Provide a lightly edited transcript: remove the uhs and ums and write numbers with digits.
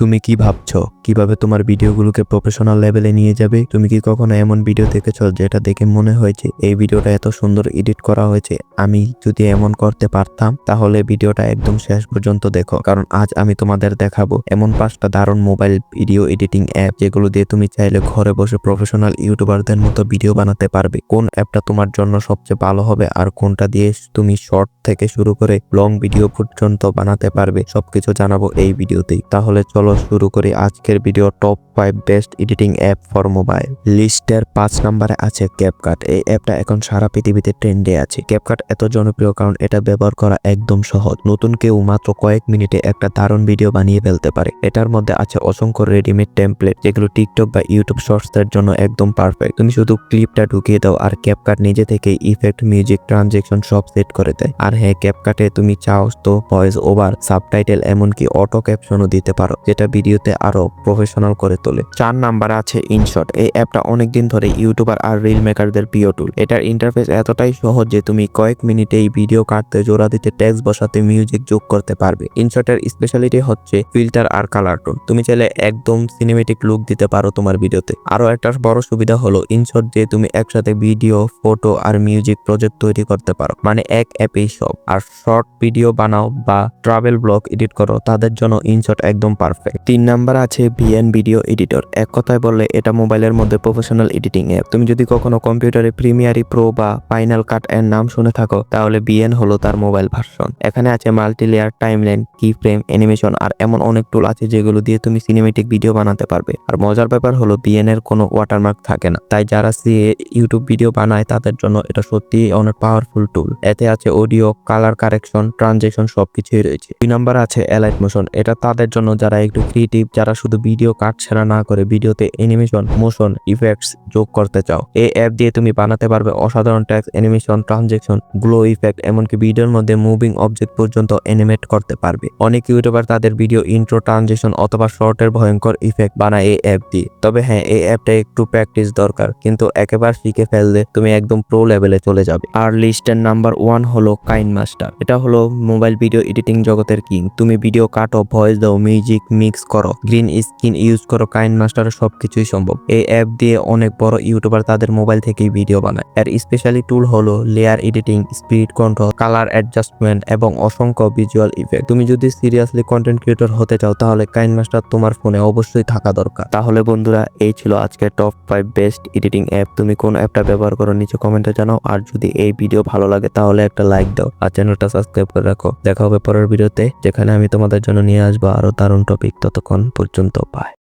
তুমি কি ভাবছো কিভাবে তোমার ভিডিওগুলোকে প্রফেশনাল লেভেলে নিয়ে যাবে? তুমি কি কখনো এমন ভিডিও দেখেছো যেটা দেখে মনে হয়েছে এই ভিডিওটা এত সুন্দর এডিট করা হয়েছে, আমি যদি এমন করতে পারতাম? তাহলে ভিডিওটা একদম শেষ পর্যন্ত দেখো, কারণ আজ আমি তোমাদের দেখাবো এমন 5টা দারুণ মোবাইল ভিডিও এডিটিং অ্যাপ যেগুলো দিয়ে তুমি চাইলে ঘরে বসে প্রফেশনাল ইউটিউবারদের মতো ভিডিও বানাতে পারবে। কোন অ্যাপটা তোমার জন্য সবচেয়ে ভালো হবে আর কোনটা দিয়ে তুমি শর্ট থেকে শুরু করে লং ভিডিও পর্যন্ত বানাতে পারবে, সবকিছু জানাবো এই ভিডিওতেই। তাহলে চলো শুরু করি আজকের video. Top 5 best editing app for mobile. লিস্টের 5 নম্বরে আছে ক্যাপকাট। এই অ্যাপটা এখন সারা পৃথিবীতে ট্রেন্ডে আছে। ক্যাপকাট এত জনপ্রিয় কারণ এটা ব্যবহার করা একদম সহজ। নতুন কেউ মাত্র কয়েক মিনিটে একটা দারুণ ভিডিও বানিয়ে ফেলতে পারে। এটার মধ্যে আছে অসংখ্য রেডিমেড টেমপ্লেট যেগুলো টিকটক বা ইউটিউব শর্টসের জন্য একদম পারফেক্ট। তুমি শুধু ক্লিপটা ঢুকিয়ে দাও আর ক্যাপকাট নিজে থেকে ইফেক্ট, মিউজিক, ট্রানজেকশন সব সেট করে দেয়। আর হ্যাঁ, ক্যাপকাটে তুমি চাও তো ভয়েস ওভার, সাবটাইটেল, এমনকি অটো ক্যাপশনও দিতে পারো, যেটা ভিডিওতে আরো প্রফেশনাল করে তোলে। 4 নাম্বারে আছে ইনশট। এই অ্যাপটা অনেকদিন ধরে ইউটিউবার আর রিল মেকারদের প্রিয় টুল। এটার ইন্টারফেস এতটাই সহজ যে তুমি কয়েক মিনিটেই ভিডিও কাটতে, জোড়া দিতে, টেক্সট বসাতে, মিউজিক যোগ করতে পারবে। ইনশটের স্পেশালিটি হচ্ছে ফিল্টার আর কালার টোন। তুমি চাইলে একদম সিনেমেটিক লুক দিতে পারো তোমার ভিডিওতে। আরো একটা বড় সুবিধা হলো ইনশট দিয়ে তুমি একসাথে ভিডিও, ফটো আর মিউজিক প্রজেক্ট তৈরি করতে পারো, মানে এক অ্যাপেই সব। আর শর্ট ভিডিও বানাও বা ট্রাভেল ব্লগ এডিট করো, তাদের জন্য ইনশট একদম পারফেক্ট। 3 নাম্বার আছে ভিএন ভিডিও এডিটর। এক কথায় বললে এটা মোবাইলের মধ্যে প্রফেশনাল এডিটিং অ্যাপ। তুমি যদি কখনো কম্পিউটারে প্রিমিয়ারি প্রো বা ফাইনাল কাট এর নাম শুনে থাকো, তাহলে ভিএন হলো তার মোবাইল ভার্সন। এখানে আছে মাল্টি লেয়ার, টাইমলাইন, কি ফ্রেম, অ্যানিমেশন আর এমন অনেক টুল আছে যেগুলো দিয়ে তুমি সিনেমেটিক ভিডিও বানাতে পারবে। আর মজার ব্যাপার হলো ভিএন এর কোনো ওয়াটারমার্ক থাকে না, তাই যারা ইউটিউব ভিডিও বানায় তাদের জন্য এটা সত্যিই অনেক পাওয়ারফুল টুল। এতে আছে অডিও, কালার কারেকশন, ট্রানজেকশন সবকিছুই রয়েছে। 2 নাম্বার আছে এলাইট মোশন। এটা তাদের জন্য যারা একটু ক্রিয়েটিভ, যারা শুধু ভিডিও কাটছাড়া না করে ভিডিওতে অ্যানিমেশন, মোশন, ইফেক্টস যোগ করতে চাও। এই অ্যাপ দিয়ে তুমি বানাতে পারবে অসাধারণ text, animation, transaction, glow effect, এমনকি ভিডিওর মধ্যে মুভিং অবজেক্ট পর্যন্ত অ্যানিমেট করতে পারবে। অনেক ইউটিউবার তাদের ভিডিও ইন্ট্রো, ট্রানজেকশন অথবা শর্টের ভয়ঙ্কর ইফেক্ট বানায় এই অ্যাপ দিয়ে। তবে হ্যাঁ, এই অ্যাপটা একটু প্র্যাকটিস দরকার, কিন্তু একেবারে শিখে ফেললে তুমি একদম প্রো লেভেলে চলে যাবে। আর লিস্টের নাম্বার 1 হলো কাইনমাস্টার। এটা হলো মোবাইল ভিডিও এডিটিং জগতের কিং। তুমি ভিডিও কাটো, ভয়েস দাও, মিউজিক মিক্স করো, গ্রিন স্ক্রিন ইউজ করো, কাইনমাস্টারে সবকিছুই সম্ভব। এই অ্যাপ দিয়ে অনেক বড় ইউটিউবার তাদের মোবাইল থেকেই ভিডিও বানায়। এর স্পেশালি টুল হলো layer editing, speed control, colour adjustment এবং অসংখ্য ভিজুয়াল ইফেক্ট। তুমি যদি সিরিয়াসলি কন্টেন্ট ক্রিয়েটর হতে চাও, তাহলে কাইনমাস্টার তোমার ফোনে অবশ্যই থাকা দরকার। তাহলে বন্ধুরা, এই ছিল আজকের টপ 5 বেস্ট এডিটিং অ্যাপ। তুমি কোন অ্যাপটা ব্যবহার করো নিচে কমেন্টে জানাও। আর যদি এই ভিডিও ভালো লাগে তাহলে একটা লাইক দাও আর চ্যানেলটা সাবস্ক্রাইব করে রাখো। দেখা হবে পরের ভিডিওতে, যেখানে আমি তোমাদের জন্য নিয়ে আসবো আরো দারুণ টপিক। ততক্ষণ পর্যন্ত বাই।